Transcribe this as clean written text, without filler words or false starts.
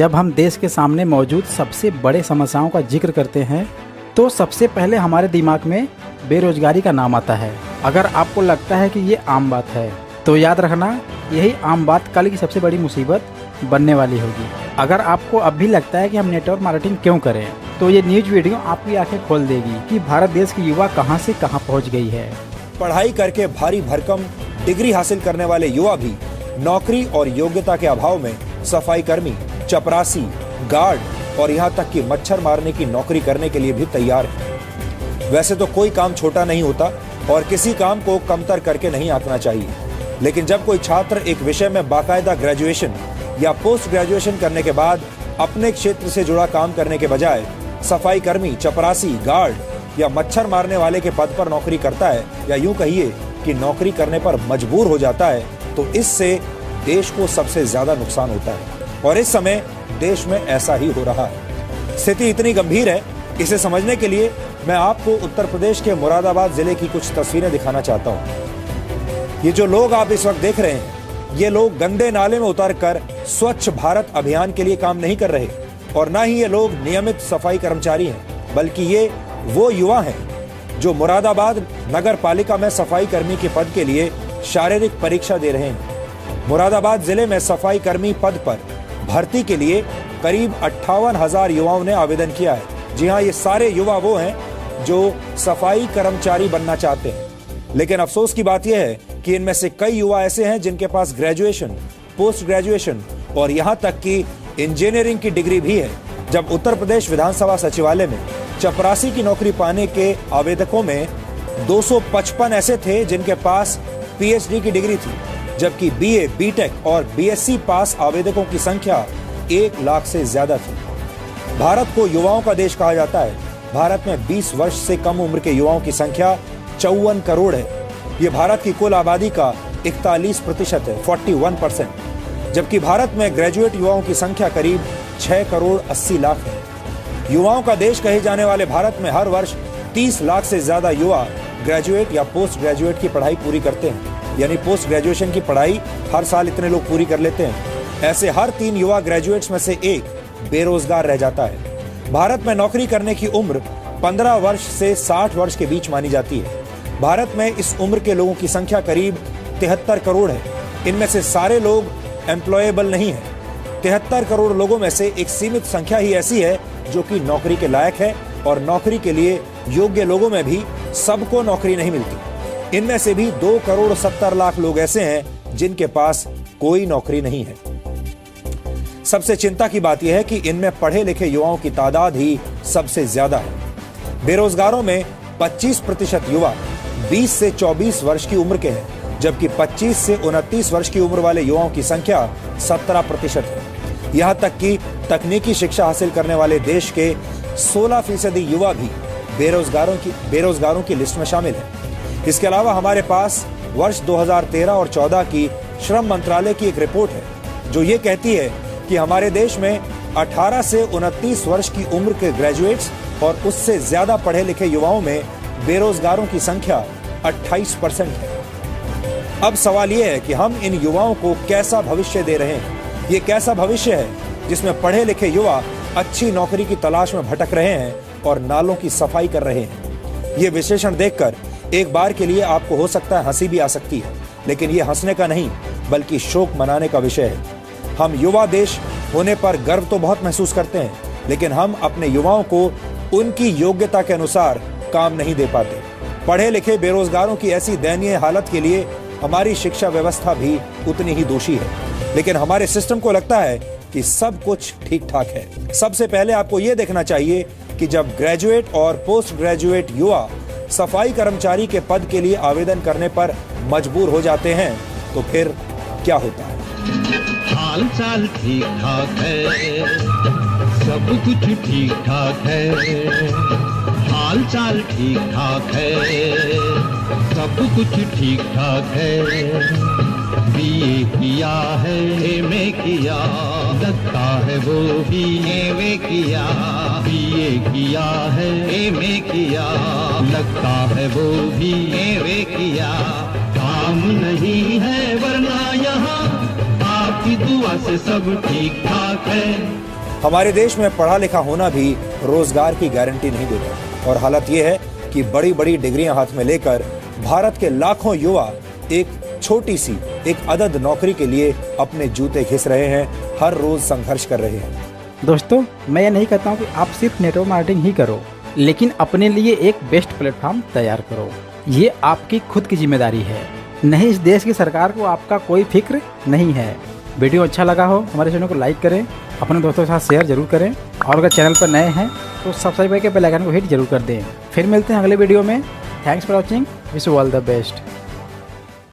जब हम देश के सामने मौजूद सबसे बड़े समस्याओं का जिक्र करते हैं तो सबसे पहले हमारे दिमाग में बेरोजगारी का नाम आता है। अगर आपको लगता है कि ये आम बात है तो याद रखना, यही आम बात कल की सबसे बड़ी मुसीबत बनने वाली होगी। अगर आपको अब भी लगता है कि हम नेटवर्क मार्केटिंग क्यों करें, तो ये न्यूज वीडियो आपकी आंखें खोल देगी कि भारत देश की युवा कहां से कहां पहुंच गई है। पढ़ाई करके भारी भरकम डिग्री हासिल करने वाले युवा भी नौकरी और योग्यता के अभाव में सफाई कर्मी, चपरासी, गार्ड और यहाँ तक कि मच्छर मारने की नौकरी करने के लिए भी तैयार है। वैसे तो कोई काम छोटा नहीं होता और किसी काम को कमतर करके नहीं आंकना चाहिए, लेकिन जब कोई छात्र एक विषय में बाकायदा ग्रेजुएशन या पोस्ट ग्रेजुएशन करने के बाद अपने क्षेत्र से जुड़ा काम करने के बजाय सफाई कर्मी, चपरासी, गार्ड या मच्छर मारने वाले के पद पर नौकरी करता है, या यूं कहिए कि नौकरी करने पर मजबूर हो जाता है, तो इससे देश को सबसे ज्यादा नुकसान होता है। और इस समय देश में ऐसा ही हो रहा है। स्थिति इतनी गंभीर है, इसे समझने के लिए मैं आपको उत्तर प्रदेश के मुरादाबाद जिले की कुछ तस्वीरें दिखाना चाहता हूँ। ये जो लोग आप इस वक्त देख रहे हैं, ये लोग गंदे नाले में उतरकर स्वच्छ भारत अभियान के लिए काम नहीं कर रहे, और न ही ये लोग नियमित सफाई कर्मचारी हैं, बल्कि ये वो युवा हैं जो मुरादाबाद नगर पालिका में सफाई कर्मी के पद के लिए शारीरिक परीक्षा दे रहे हैं। मुरादाबाद जिले में सफाई कर्मी पद पर भर्ती के लिए करीब 58,000 युवाओं ने आवेदन किया है। जी हाँ, ये सारे युवा वो हैं जो सफाई कर्मचारी बनना चाहते हैं। लेकिन अफसोस की बात यह है कि इनमें से कई युवा ऐसे हैं जिनके पास ग्रेजुएशन, पोस्ट ग्रेजुएशन और यहाँ तक कि इंजीनियरिंग की डिग्री भी है। जब उत्तर प्रदेश विधानसभा सचिवालय में चपरासी की नौकरी पाने के आवेदकों में 255 ऐसे थे जिनके पास पीएचडी की डिग्री थी, जबकि बीए, बीटेक और बीएससी पास आवेदकों की संख्या 1 लाख से ज्यादा थी। भारत को युवाओं का देश कहा जाता है। भारत में 20 वर्ष से कम उम्र के युवाओं की संख्या 54 करोड़ है। ये भारत की कुल आबादी का 41% है, 41%, जबकि भारत में ग्रेजुएट युवाओं की संख्या करीब 6 करोड़ 80 लाख है। युवाओं का देश कहे जाने वाले भारत में हर वर्ष 30 लाख से ज्यादा युवा ग्रेजुएट या पोस्ट ग्रेजुएट की पढ़ाई पूरी करते हैं, यानी पोस्ट ग्रेजुएशन की पढ़ाई हर साल इतने लोग पूरी कर लेते हैं। ऐसे हर 3 युवा ग्रेजुएट्स में से एक बेरोजगार रह जाता है। भारत में नौकरी करने की उम्र 15 वर्ष से 60 वर्ष के बीच मानी जाती है। भारत में इस उम्र के लोगों की संख्या करीब 73 करोड़ है। इनमें से सारे लोग एम्प्लॉयबल नहीं है। 73 करोड़ लोगों में से एक सीमित संख्या ही ऐसी है जो कि नौकरी के लायक है, और नौकरी के लिए योग्य लोगों में भी सबको नौकरी नहीं मिलती। इनमें से भी 2 करोड़ 70 लाख लोग ऐसे हैं जिनके पास कोई नौकरी नहीं है। सबसे चिंता की बात यह है कि इनमें पढ़े लिखे युवाओं की तादाद ही सबसे ज्यादा है। बेरोजगारों में 25% युवा 20 से 24 वर्ष की उम्र के हैं, जबकि 25 से 29 वर्ष की उम्र वाले युवाओं की संख्या 17% है। यहाँ तक कि तकनीकी शिक्षा हासिल करने वाले देश के 16% युवा भी बेरोजगारों की लिस्ट में शामिल है। इसके अलावा हमारे पास वर्ष 2013 और 14 की श्रम मंत्रालय की एक रिपोर्ट है जो ये कहती है कि हमारे देश में 18 से 29 वर्ष की उम्र के ग्रेजुएट्स और उससे ज्यादा पढ़े लिखे युवाओं में बेरोजगारों की संख्या 28% है। अब सवाल यह है कि हम इन युवाओं को कैसा भविष्य दे रहे हैं। ये कैसा भविष्य है जिसमें पढ़े लिखे युवा अच्छी नौकरी की तलाश में भटक रहे हैं और नालों की सफाई कर रहे हैं। ये विश्लेषण देखकर एक बार के लिए आपको हो सकता है हंसी भी आ सकती है, लेकिन ये हंसने का नहीं बल्कि शोक मनाने का विषय है। हम युवा देश होने पर गर्व तो बहुत महसूस करते हैं, लेकिन हम अपने युवाओं को उनकी योग्यता के अनुसार काम नहीं दे पाते। पढ़े लिखे बेरोजगारों की ऐसी दयनीय हालत के लिए हमारी शिक्षा व्यवस्था भी उतनी ही दोषी है। लेकिन हमारे सिस्टम को लगता है कि सब कुछ ठीक ठाक है। सबसे पहले आपको यह देखना चाहिए कि जब ग्रेजुएट और पोस्ट ग्रेजुएट युवा सफाई कर्मचारी के पद के लिए आवेदन करने पर मजबूर हो जाते हैं तो फिर क्या होता है। हाल चाल ठीक ठाक है, सब कुछ ठीक ठाक है। हाल चाल ठीक ठाक है, सब कुछ ठीक ठाक है। बीए किया है, एमए किया, लगता है वो भी एमए किया। बीए किया है, एमए किया, लगता है वो भी एमए किया। काम नहीं है वरना यहाँ आपकी दुआ से सब ठीक ठाक है। हमारे देश में पढ़ा लिखा होना भी रोजगार की गारंटी नहीं देता और हालत यह है कि बड़ी बड़ी डिग्रियां हाथ में लेकर भारत के लाखों युवा एक छोटी सी एक अदद नौकरी के लिए अपने जूते घिस रहे हैं, हर रोज संघर्ष कर रहे हैं। दोस्तों, मैं ये नहीं कहता हूँ कि आप सिर्फ नेटवर्क मार्केटिंग ही करो, लेकिन अपने लिए एक बेस्ट प्लेटफॉर्म तैयार करो। ये आपकी खुद की जिम्मेदारी है, नहीं इस देश की सरकार को आपका कोई फिक्र नहीं है। वीडियो अच्छा लगा हो हमारे चैनल को लाइक करें, अपने दोस्तों के साथ शेयर जरूर करें और अगर चैनल पर नए हैं तो सब्सक्राइब करके बेल आइकन को हिट जरूर कर दें। फिर मिलते हैं अगले वीडियो में। Thanks for watching, wish you all the best.